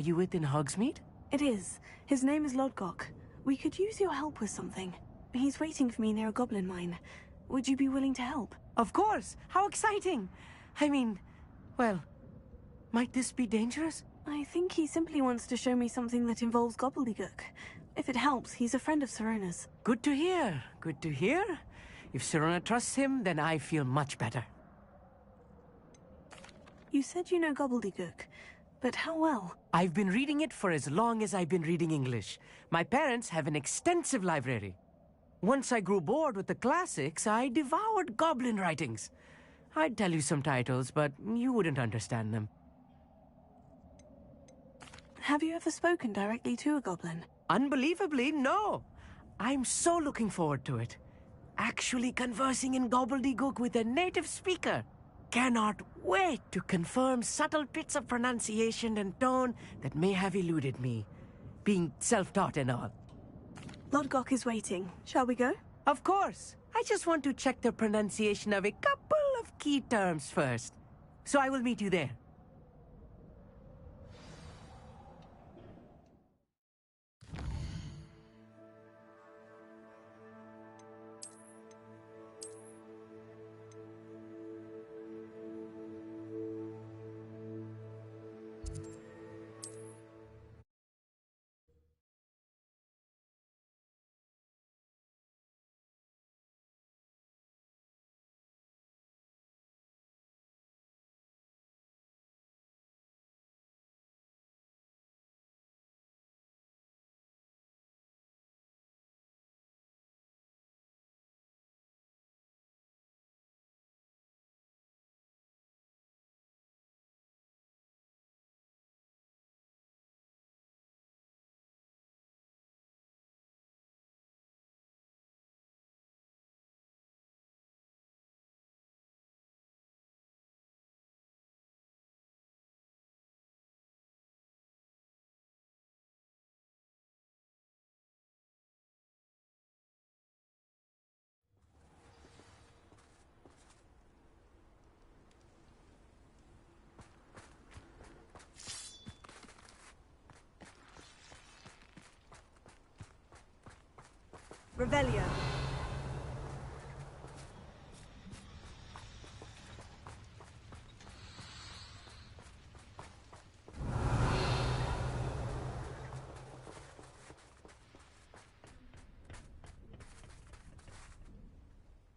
You with in Hogsmeade? It is. His name is Lodgok. We could use your help with something. He's waiting for me near a goblin mine. Would you be willing to help? Of course! How exciting! I mean, well, might this be dangerous? I think he simply wants to show me something that involves gobbledygook. If it helps, he's a friend of Sirona's. Good to hear. Good to hear. If Sirona trusts him, then I feel much better. You said you know gobbledygook, but how well? I've been reading it for as long as I've been reading English. My parents have an extensive library. Once I grew bored with the classics, I devoured goblin writings. I'd tell you some titles, but you wouldn't understand them. Have you ever spoken directly to a goblin? Unbelievably, no. I'm so looking forward to it. Actually conversing in gobbledygook with a native speaker. Cannot wait to confirm subtle bits of pronunciation and tone that may have eluded me, being self-taught and all. Lodgok is waiting. Shall we go? Of course. I just want to check the pronunciation of a couple of key terms first. So I will meet you there. Revelio.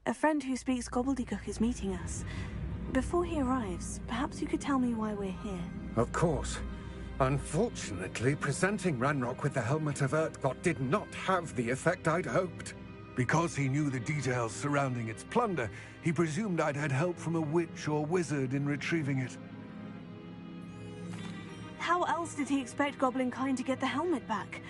A friend who speaks gobbledygook is meeting us. Before he arrives, perhaps you could tell me why we're here. Of course. Unfortunately, presenting Ranrock with the Helmet of Urtkot did not have the effect I'd hoped. Because he knew the details surrounding its plunder, he presumed I'd had help from a witch or wizard in retrieving it. How else did he expect Goblinkind to get the helmet back?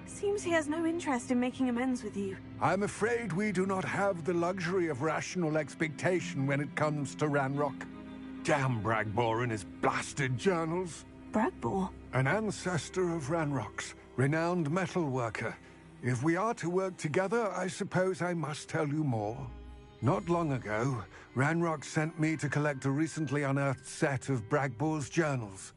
Seems he has no interest in making amends with you. I'm afraid we do not have the luxury of rational expectation when it comes to Ranrock. Damn Bragbor and his blasted journals. Bragbor? An ancestor of Ranrock's, renowned metal worker. If we are to work together, I suppose I must tell you more. Not long ago, Ranrock sent me to collect a recently unearthed set of Bragbor's journals.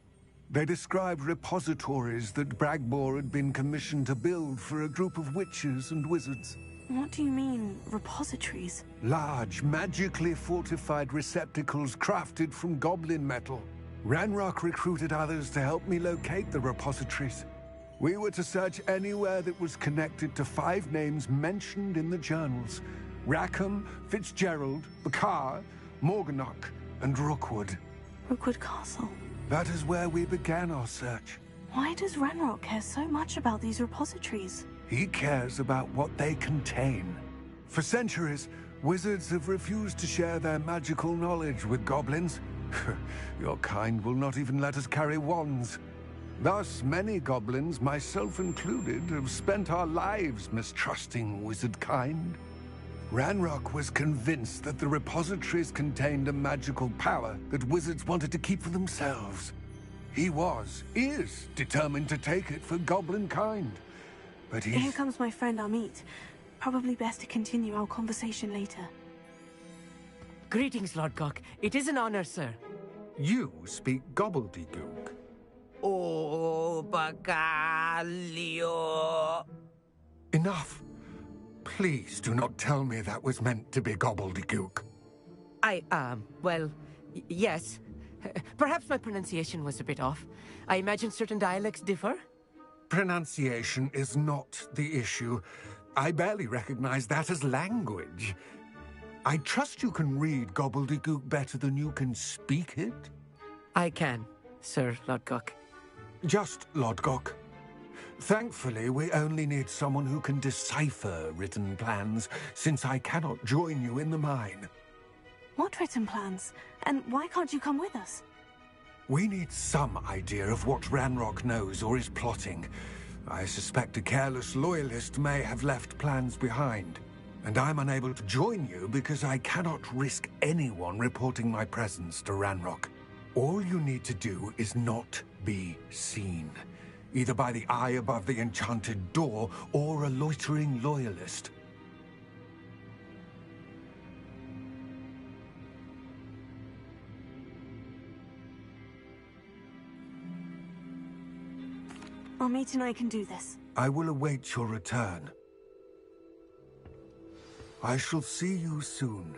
They described repositories that Bragbor had been commissioned to build for a group of witches and wizards. What do you mean, repositories? Large, magically fortified receptacles crafted from goblin metal. Ranrock recruited others to help me locate the repositories. We were to search anywhere that was connected to 5 names mentioned in the journals. Rackham, Fitzgerald, Bakar, Morganach, and Rookwood. Rookwood Castle. That is where we began our search. Why does Ranrock care so much about these repositories? He cares about what they contain. For centuries, wizards have refused to share their magical knowledge with goblins. Your kind will not even let us carry wands. Thus, many goblins, myself included, have spent our lives mistrusting wizard kind. Ranrock was convinced that the repositories contained a magical power that wizards wanted to keep for themselves. He is determined to take it for goblin kind. But Here comes my friend Amit. Probably best to continue our conversation later. Greetings, Lodgok. It is an honor, sir. You speak gobbledygook. Oh, bagaglio. Enough. Please do not tell me that was meant to be gobbledygook. Well, yes. Perhaps my pronunciation was a bit off. I imagine certain dialects differ. Pronunciation is not the issue. I barely recognize that as language. I trust you can read gobbledygook better than you can speak it? I can, Sir Lodgok. Just Lodgok. Thankfully, we only need someone who can decipher written plans, since I cannot join you in the mine. What written plans? And why can't you come with us? We need some idea of what Ranrock knows or is plotting. I suspect a careless loyalist may have left plans behind. And I'm unable to join you because I cannot risk anyone reporting my presence to Ranrock. All you need to do is not be seen, either by the eye above the enchanted door or a loitering loyalist. Our mate and I can do this. I will await your return. I shall see you soon.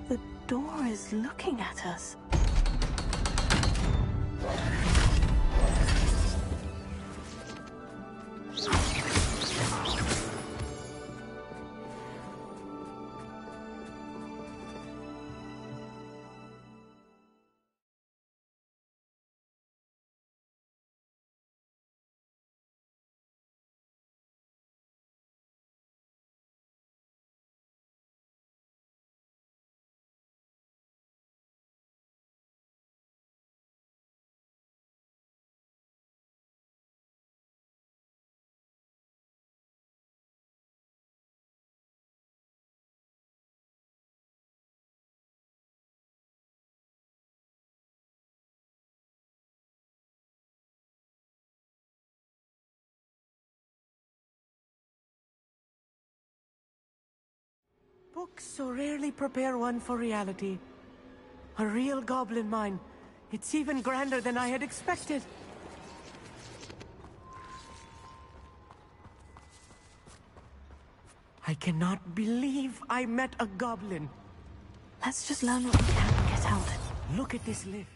The door is looking at us. Books so rarely prepare one for reality. A real goblin mine. It's even grander than I had expected. I cannot believe I met a goblin. Let's just learn what we can and get out. Look at this lift.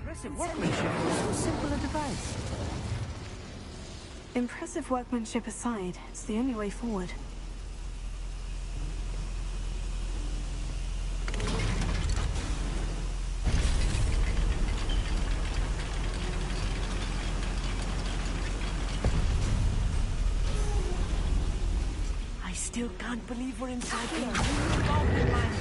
Impressive workmanship for so simple a device. Impressive workmanship aside, it's the only way forward. I still can't believe we're inside a real goblin mine.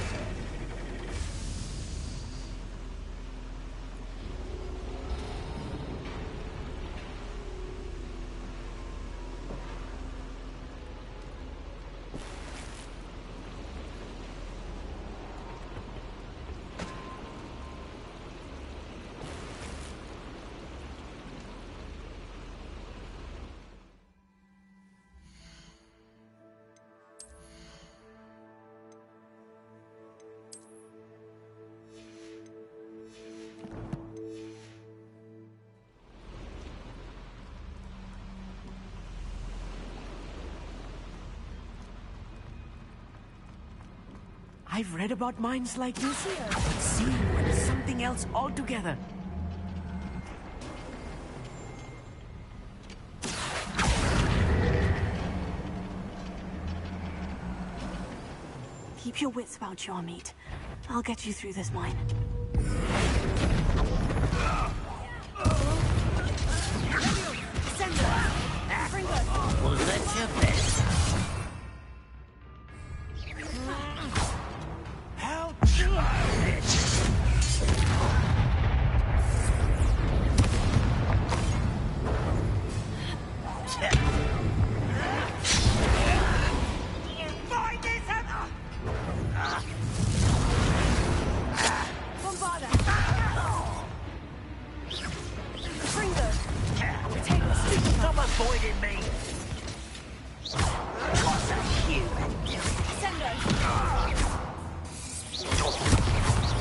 I've read about mines like this, but seeing one is something else altogether. Keep your wits about you, our mate. I'll get you through this mine.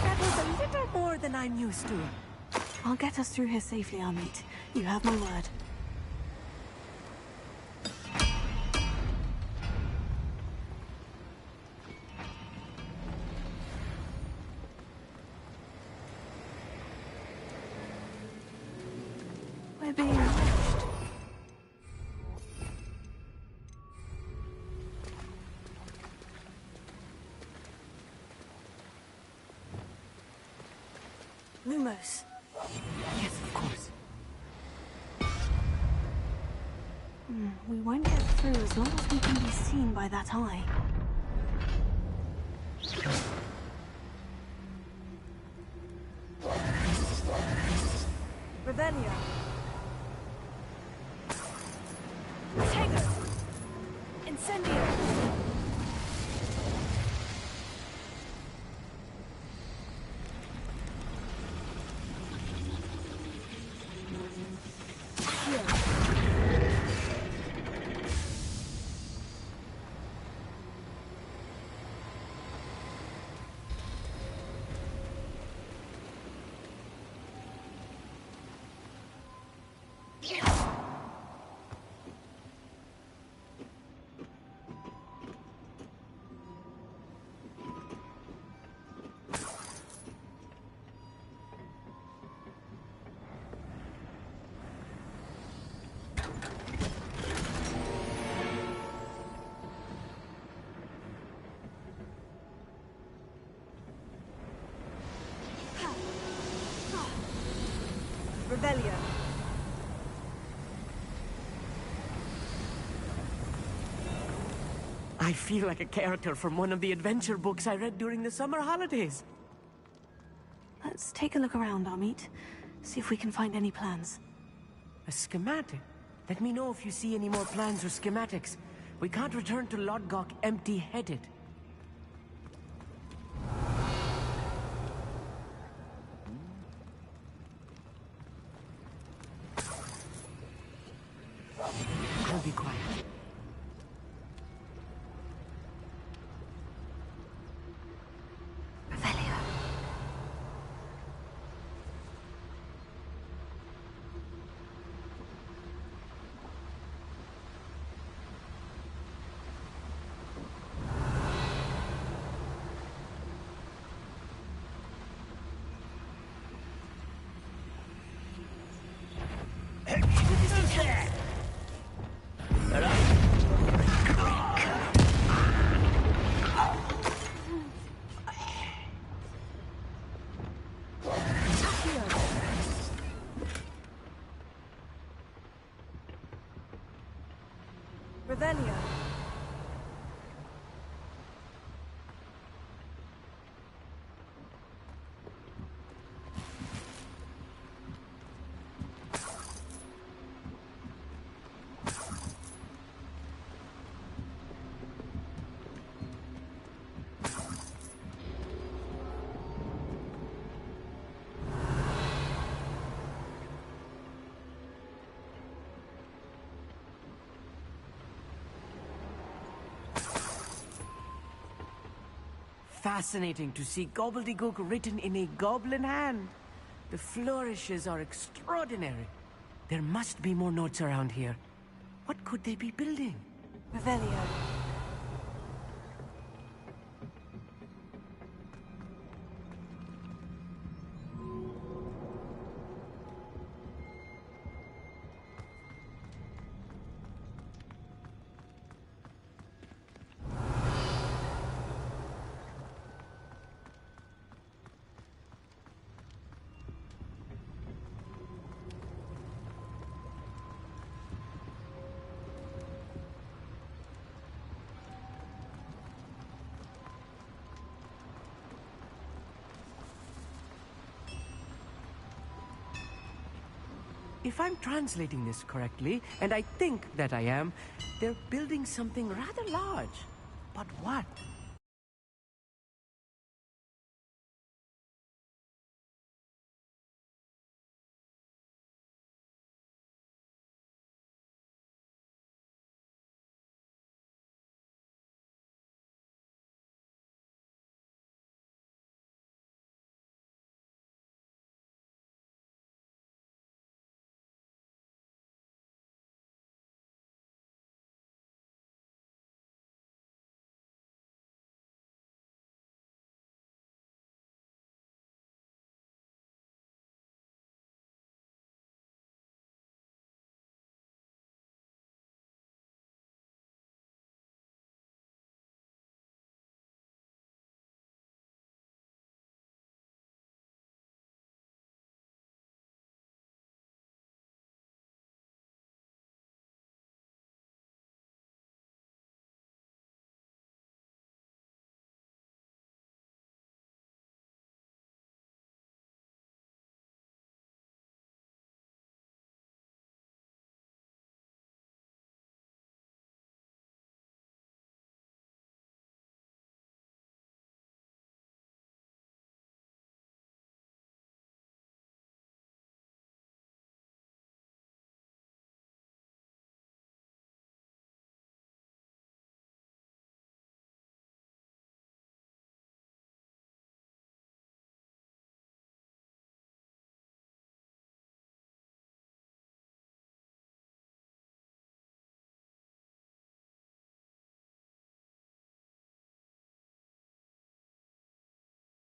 That was a little more than I'm used to. I'll get us through here safely, Amit. You have my word. We're being watched. Lumos. Yes, of course. We won't get through as long as we can be seen by that eye. Revelio. Tego. Incendio. Revelio. I feel like a character from one of the adventure books I read during the summer holidays. Let's take a look around, Amit. See if we can find any plans. A schematic? Let me know if you see any more plans or schematics. We can't return to Lodgok empty-headed. I'll be quiet. Revelio. Revelio. Fascinating to see gobbledygook written in a goblin hand. The flourishes are extraordinary. There must be more notes around here. What could they be building? Revelio. If I'm translating this correctly, and I think that I am, they're building something rather large. But what?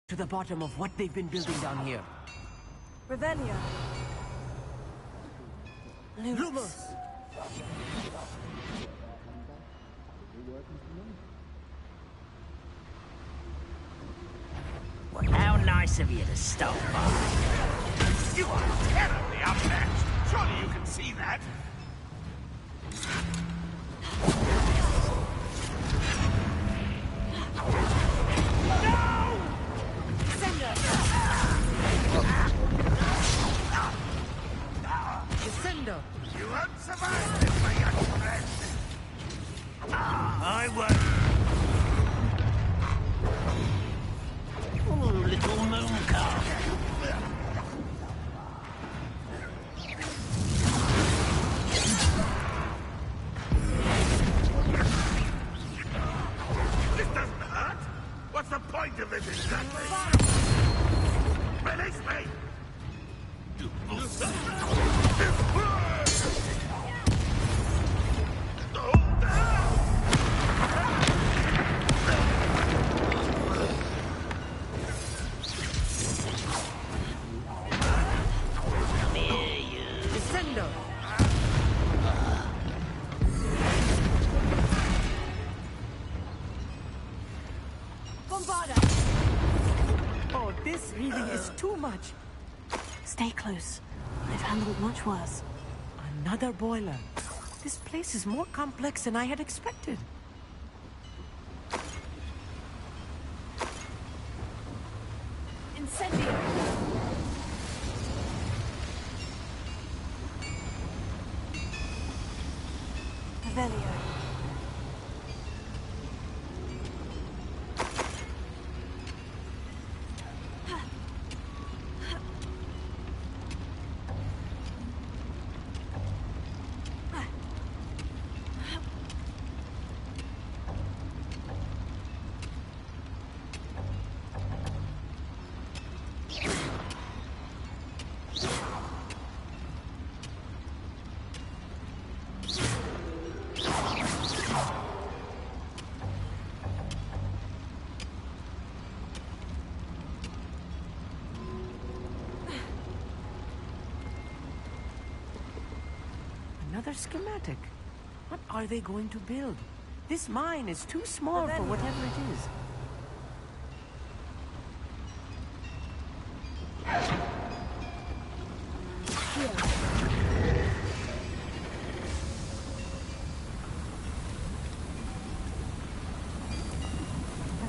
to the bottom of what they've been building down here. Revelio. Lumos! Well, how nice of you to stop by. You are terribly outmatched. Surely you can see that. Descendo! You won't survive this, my young friend. I won't. Oh, little moon calf. This doesn't hurt. What's the point of this exactly? Release me! Descendo! Bombarda! Oh, this really is too much. Stay close. I've handled much worse. Another boiler. This place is more complex than I had expected. Incendio! Revelio. Another schematic. What are they going to build? This mine is too small for whatever it is.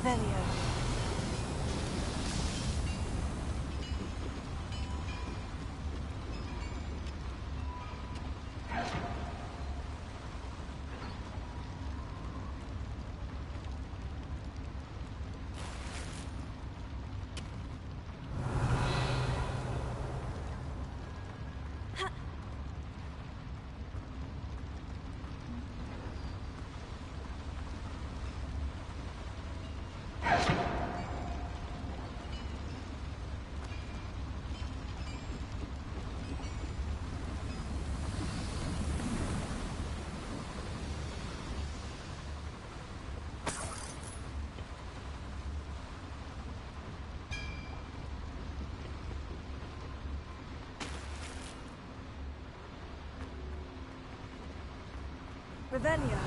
Revelio. Revelio.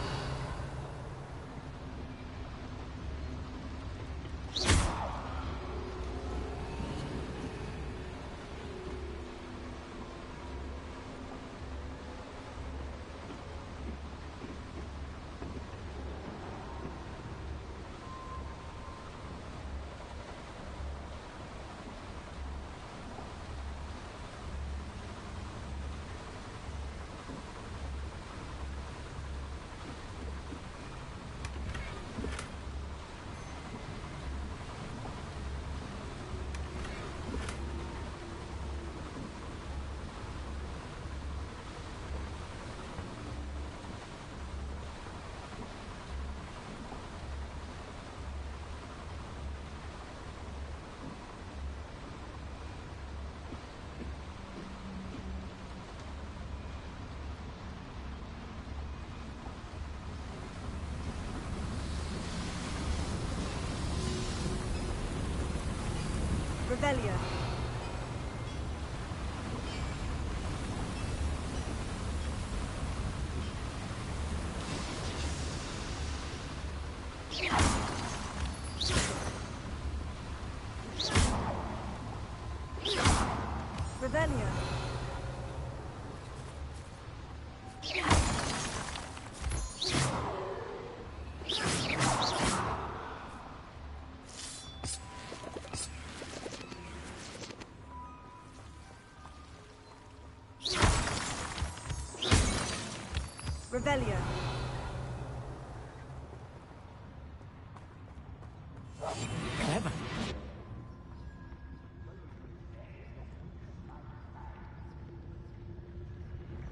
Revelio. Revelio. Revelio. Clever.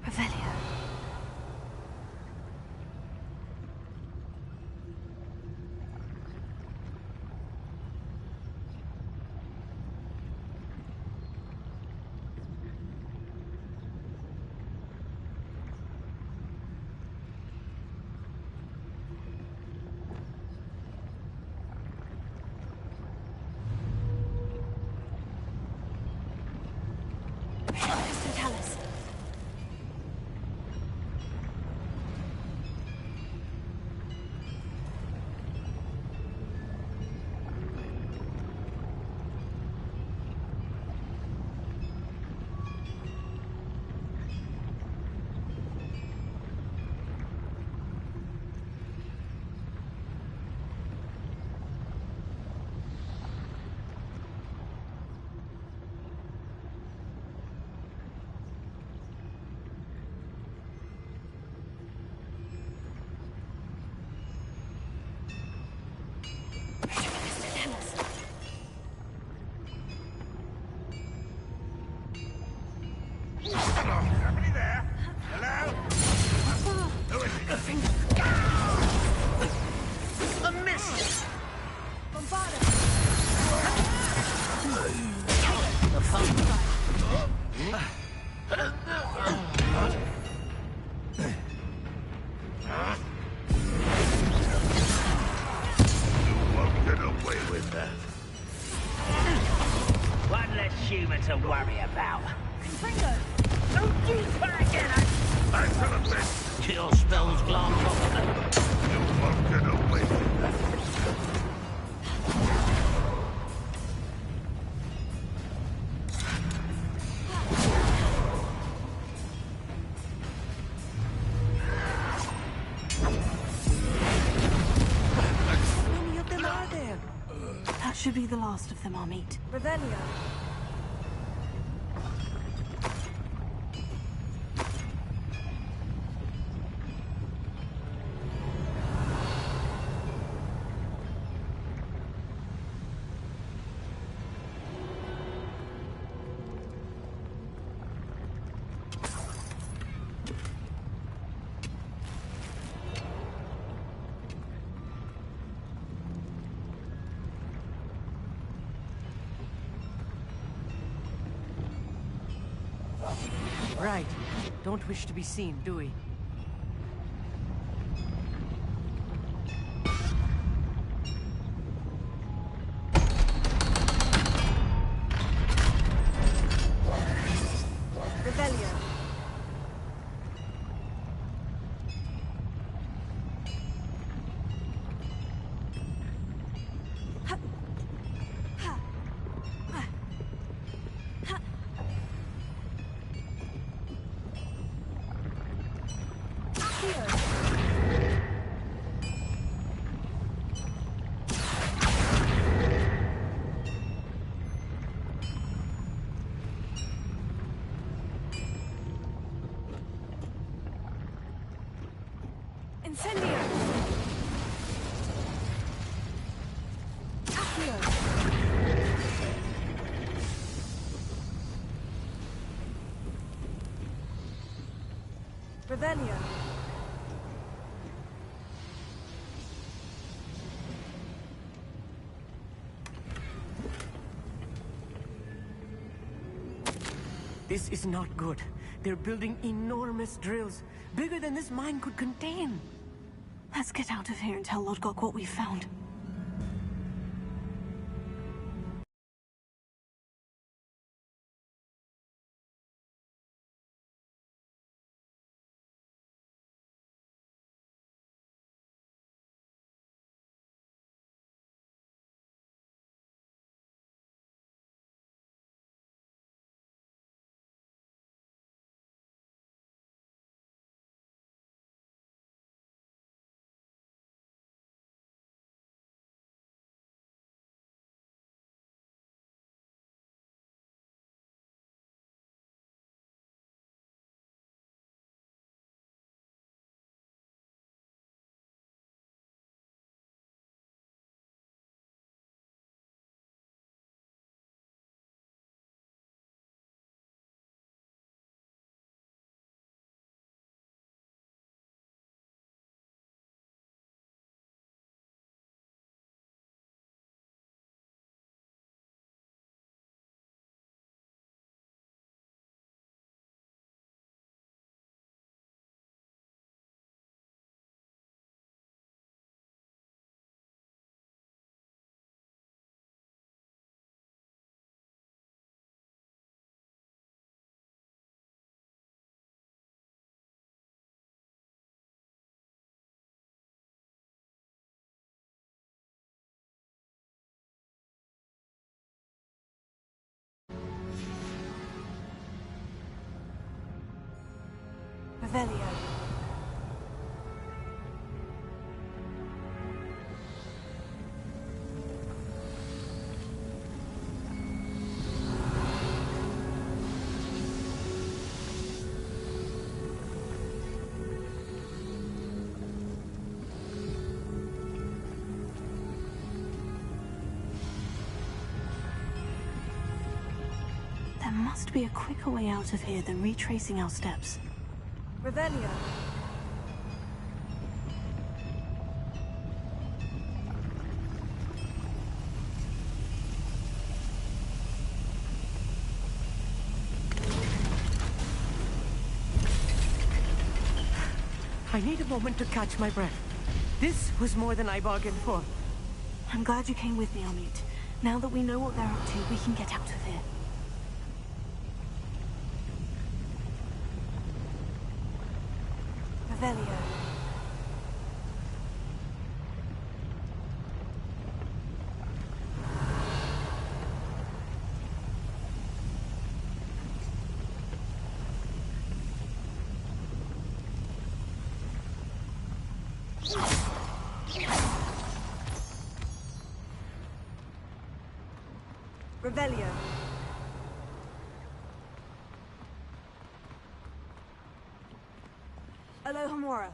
Revelio. Tell us. Hello, somebody there? Hello? Who is it? A miss! Bombarda. The fun. You won't get away with that. One less human to worry about. Ringo. Don't do that again! I fell a bit. Kill spells glance off them. You won't get away with that. How many of them are there? That should be the last of them, our mate. Revelio. Right. Don't wish to be seen, do we? Revelio. Incendio! Accio! Revelio! This is not good. They're building enormous drills, bigger than this mine could contain. Let's get out of here and tell Lodgok what we found. Revelio. There must be a quicker way out of here than retracing our steps. Revelio. I need a moment to catch my breath. This was more than I bargained for. I'm glad you came with me, Amit. Now that we know what they're up to, we can get out of here. Revelio. Revelio. Alohomora.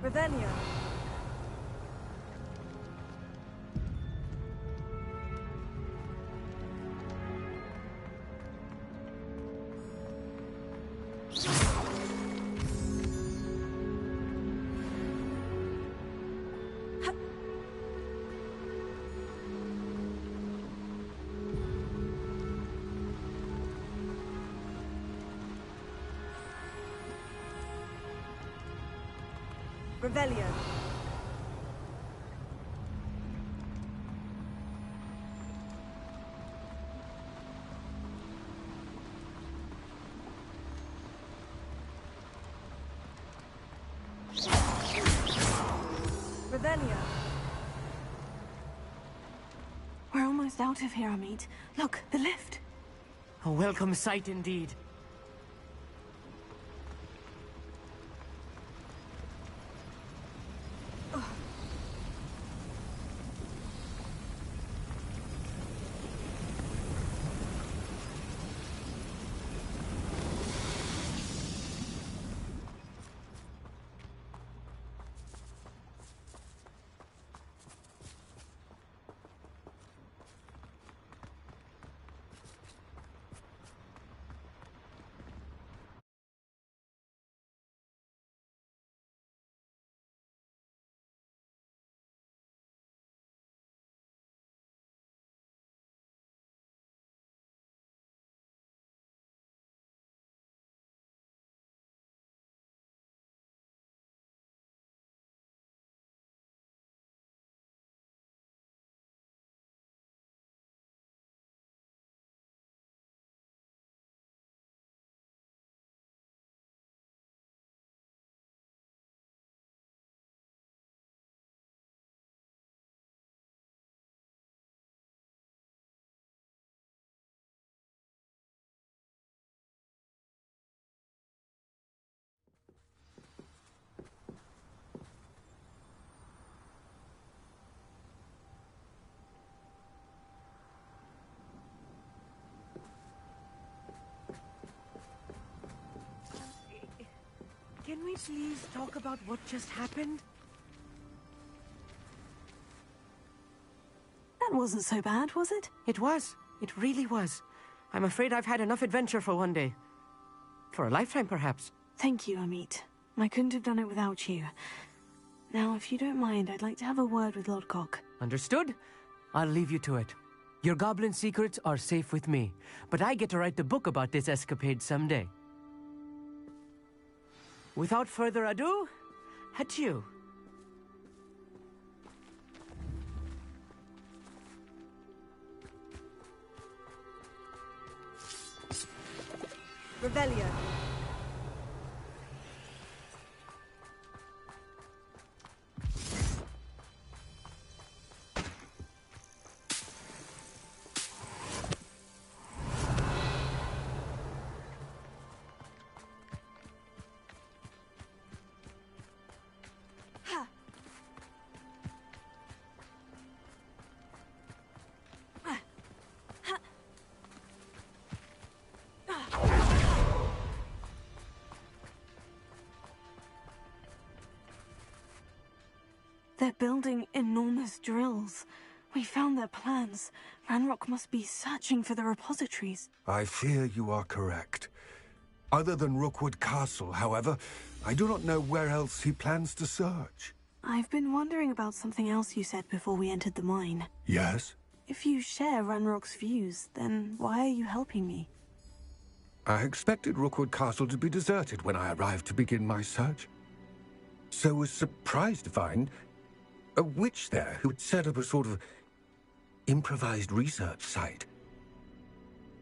Revelio. Revelio. Revelio. We're almost out of here, Amit. Look, the lift. A welcome sight indeed. Can we please talk about what just happened? That wasn't so bad, was it? It was. It really was. I'm afraid I've had enough adventure for one day. For a lifetime, perhaps. Thank you, Amit. I couldn't have done it without you. Now, if you don't mind, I'd like to have a word with Lodgok. Understood? I'll leave you to it. Your goblin secrets are safe with me, but I get to write the book about this escapade someday. Without further ado, adieu. Revelio. They're building enormous drills. We found their plans. Ranrock must be searching for the repositories. I fear you are correct. Other than Rookwood Castle, however, I do not know where else he plans to search. I've been wondering about something else you said before we entered the mine. Yes? If you share Ranrock's views, then why are you helping me? I expected Rookwood Castle to be deserted when I arrived to begin my search. So was surprised to find a witch there who had set up a sort of improvised research site.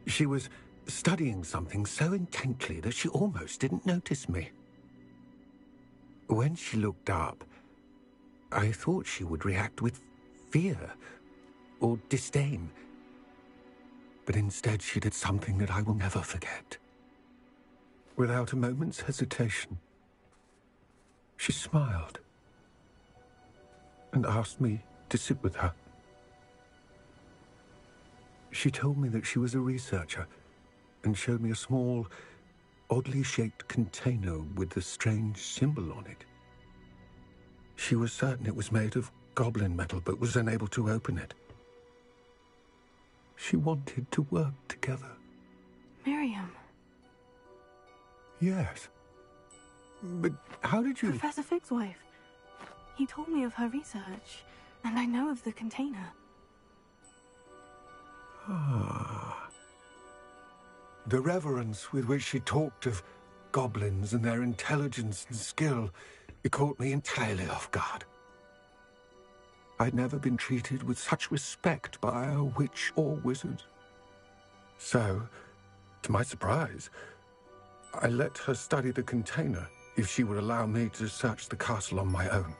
She was studying something so intently that she almost didn't notice me. When she looked up, I thought she would react with fear or disdain. But instead she did something that I will never forget. Without a moment's hesitation, she smiled and asked me to sit with her. She told me that she was a researcher and showed me a small, oddly shaped container with a strange symbol on it. She was certain it was made of goblin metal, but was unable to open it. She wanted to work together. Miriam. Yes. But how did you... Professor Fig's wife. He told me of her research, and I know of the container. Ah. The reverence with which she talked of goblins and their intelligence and skill, it caught me entirely off guard. I'd never been treated with such respect by a witch or wizard. So, to my surprise, I let her study the container if she would allow me to search the castle on my own.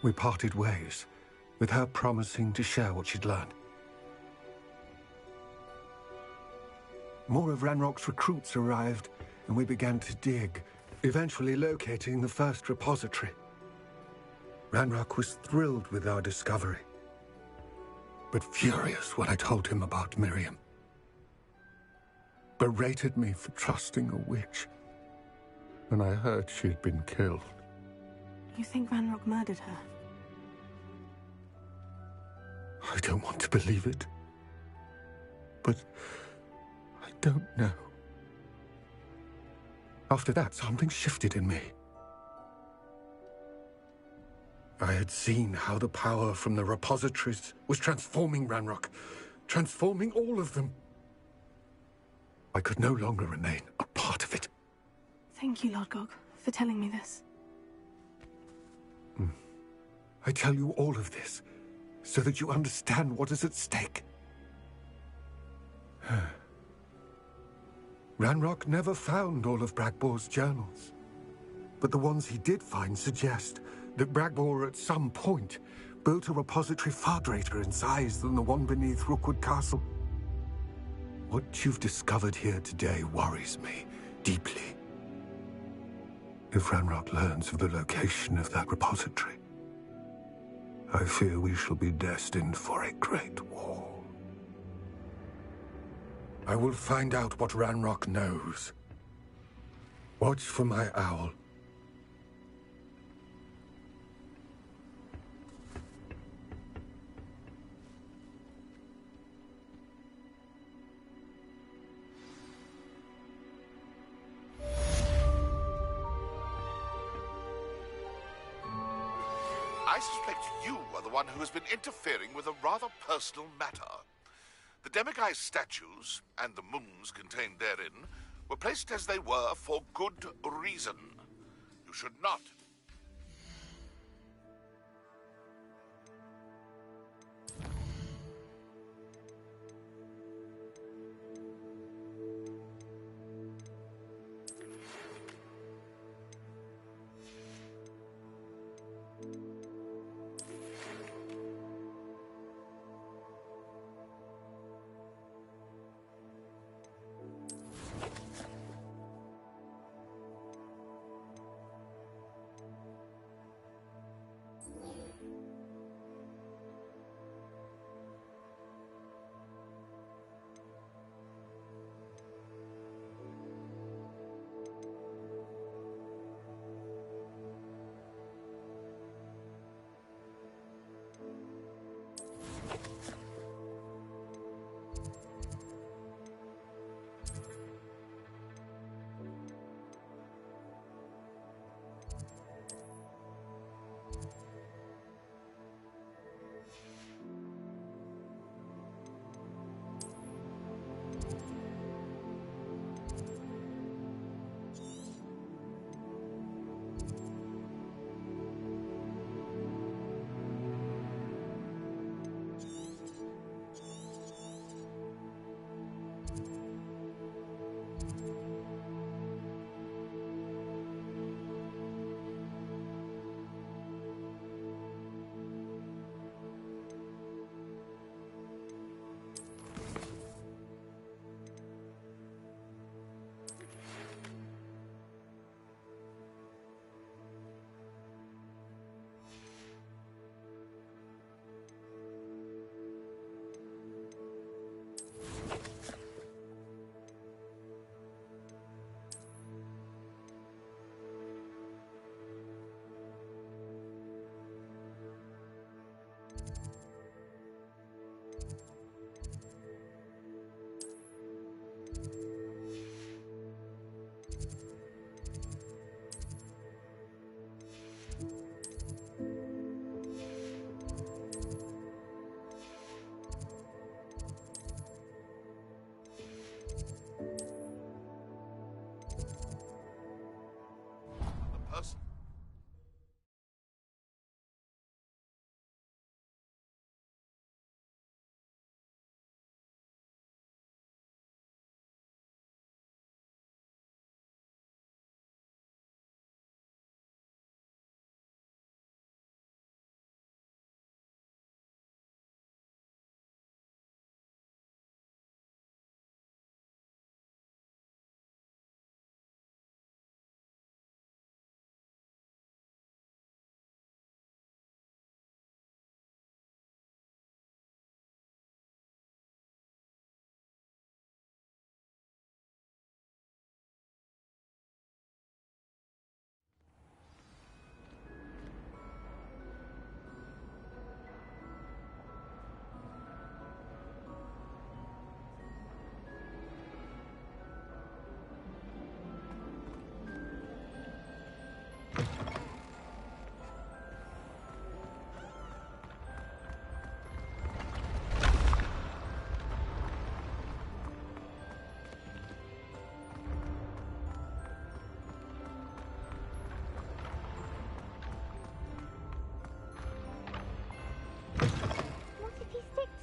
We parted ways, with her promising to share what she'd learned. More of Ranrock's recruits arrived, and we began to dig, eventually locating the first repository. Ranrock was thrilled with our discovery, but furious when I told him about Miriam. Berated me for trusting a witch when I heard she'd been killed. You think Ranrock murdered her? I don't want to believe it, but I don't know. After that, something shifted in me. I had seen how the power from the repositories was transforming Ranrock, transforming all of them. I could no longer remain a part of it. Thank you, Lodgok, for telling me this. I tell you all of this so that you understand what is at stake. Ranrock never found all of Bragbor's journals, but the ones he did find suggest that Bragbor at some point built a repository far greater in size than the one beneath Rookwood Castle. What you've discovered here today worries me deeply. If Ranrock learns of the location of that repository, I fear we shall be destined for a great war. I will find out what Ranrock knows. Watch for my owl. I suspect you are the one who has been interfering with a rather personal matter. The Demiguise statues, and the moons contained therein, were placed as they were for good reason. You should not.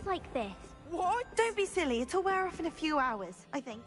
Like this. What? Don't be silly. It'll wear off in a few hours, I think.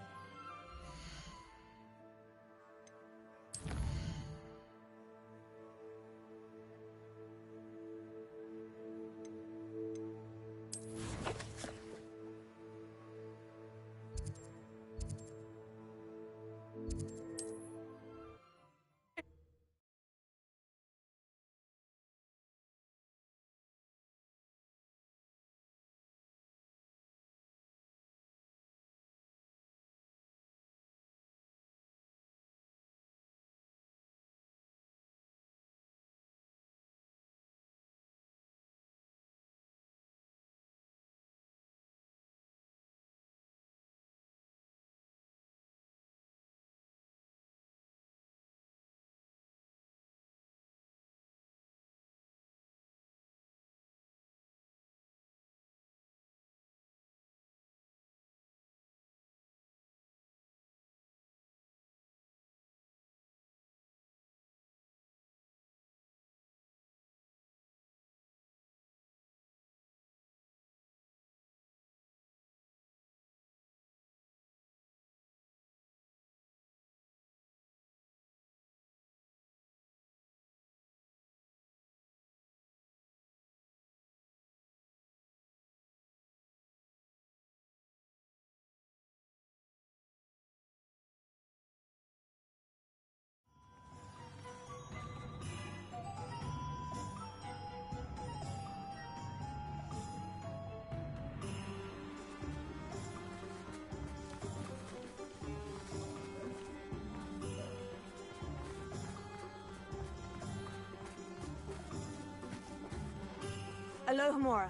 Alohomora.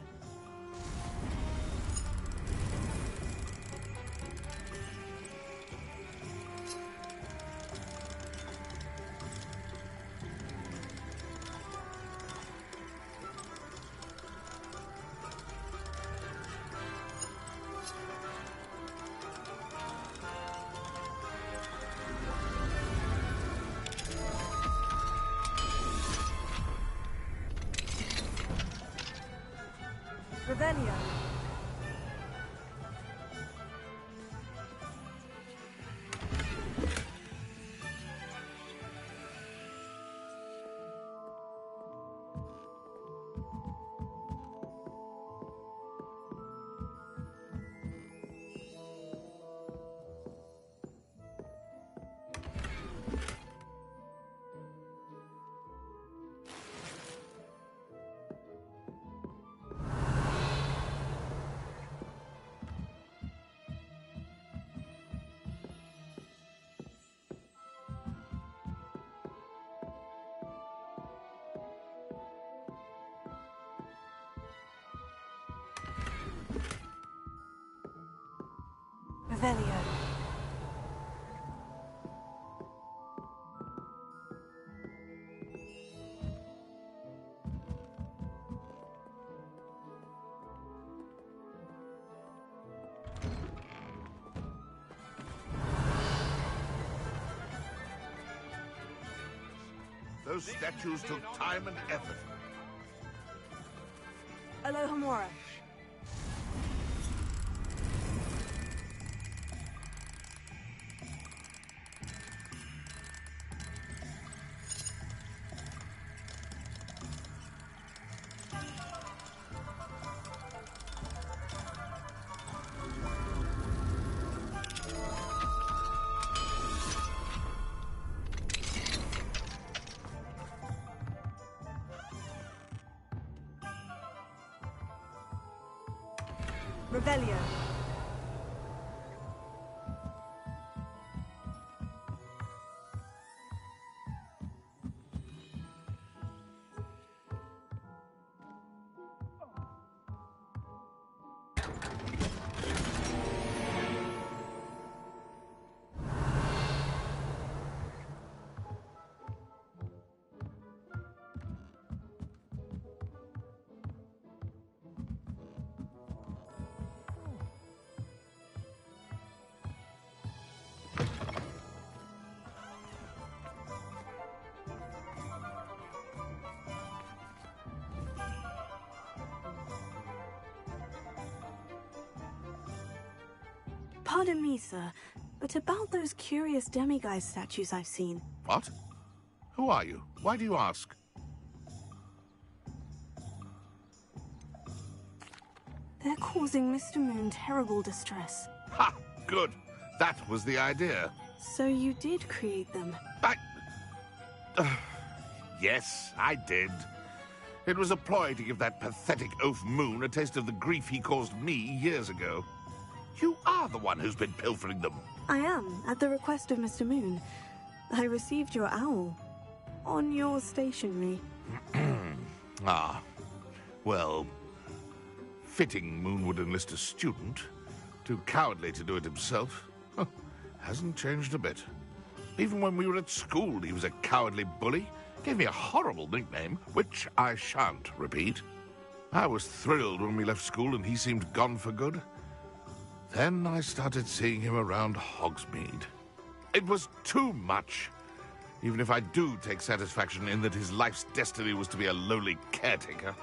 Revelio. Revelio. Those statues took time and effort. Alohomora. Revelio. Pardon me, sir, but about those curious demiguise statues I've seen. What? Who are you? Why do you ask? They're causing Mr. Moon terrible distress. Ha! Good. That was the idea. So you did create them? Yes, I did. It was a ploy to give that pathetic oaf Moon a taste of the grief he caused me years ago. You are the one who's been pilfering them. I am, at the request of Mr. Moon. I received your owl on your stationery. Ah. Well, fitting Moon would enlist a student. Too cowardly to do it himself. Huh. Hasn't changed a bit. Even when we were at school, he was a cowardly bully. Gave me a horrible nickname, which I shan't repeat. I was thrilled when we left school and he seemed gone for good. Then I started seeing him around Hogsmeade. It was too much. Even if I do take satisfaction in that his life's destiny was to be a lowly caretaker.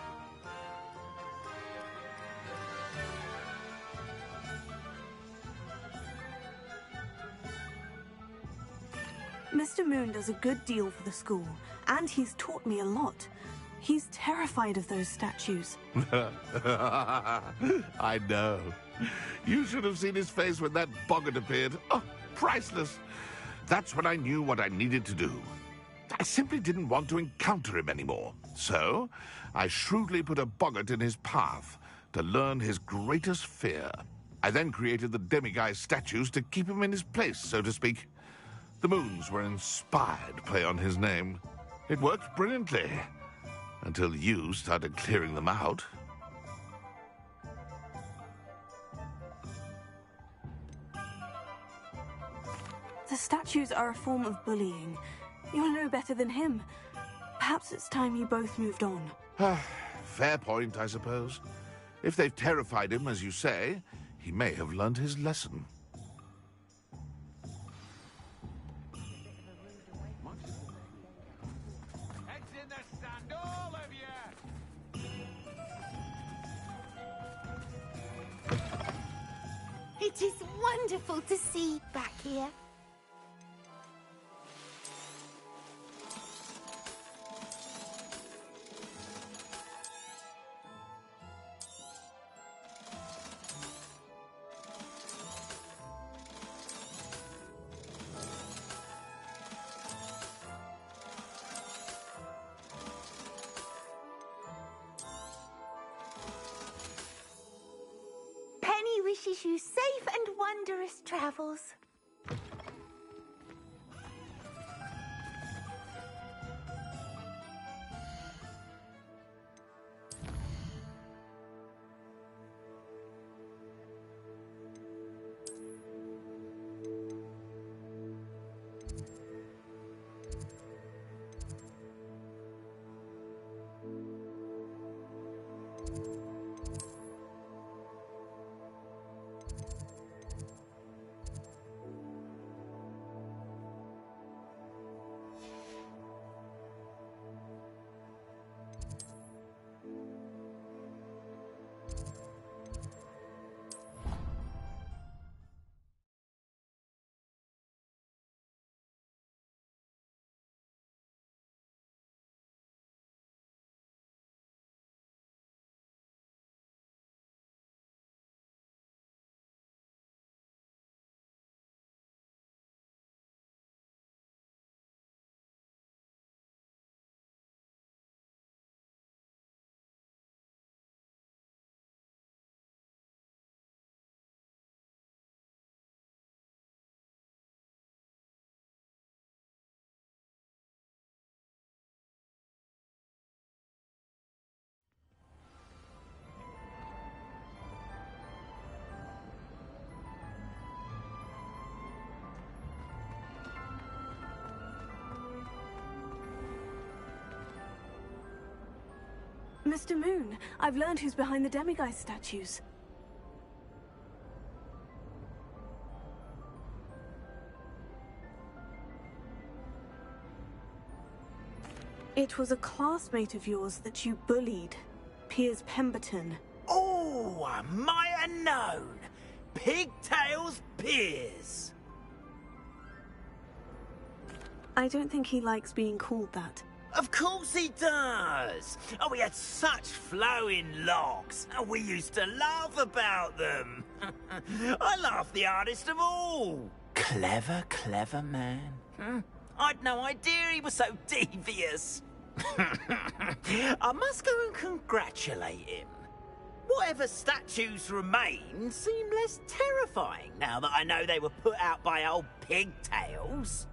Mr. Moon does a good deal for the school, and he's taught me a lot. He's terrified of those statues. I know. You should have seen his face when that boggart appeared. Oh, priceless. That's when I knew what I needed to do. I simply didn't want to encounter him anymore. So, I shrewdly put a boggart in his path to learn his greatest fear. I then created the demiguise statues to keep him in his place, so to speak. The moons were an inspired play on his name. It worked brilliantly. Until you started clearing them out. The statues are a form of bullying. You're no better than him. Perhaps it's time you both moved on. Fair point, I suppose. If they've terrified him, as you say, he may have learned his lesson. Heads in the sand, all of you! It is wonderful to see you back here. Penny wishes you safe and wondrous travels. Mr. Moon, I've learned who's behind the demiguise statues. It was a classmate of yours that you bullied, Piers Pemberton. Oh, I might have known. Pigtails Piers. I don't think he likes being called that. Of course he does. Oh, we had such flowing locks, and we used to laugh about them. I laughed the hardest of all. Clever, clever man. I'd no idea he was so devious. I must go and congratulate him. Whatever statues remain seem less terrifying now that I know they were put out by old pigtails.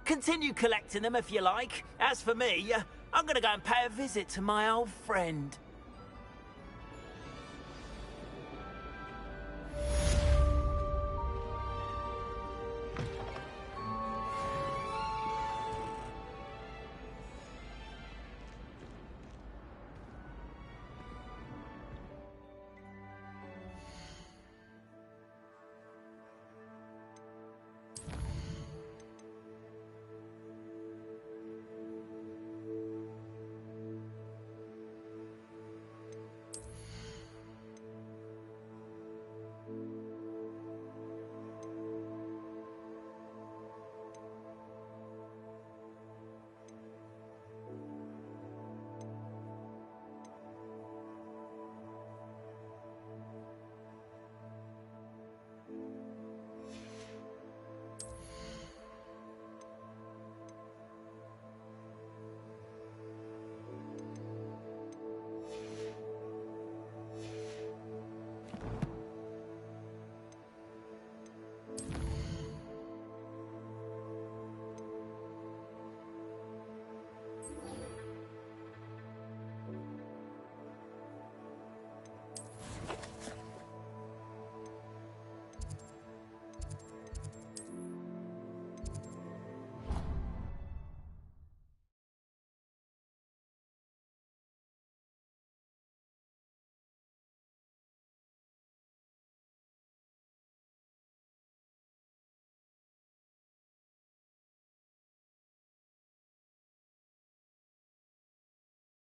Continue collecting them if you like. As for me, I'm going to go and pay a visit to my old friend.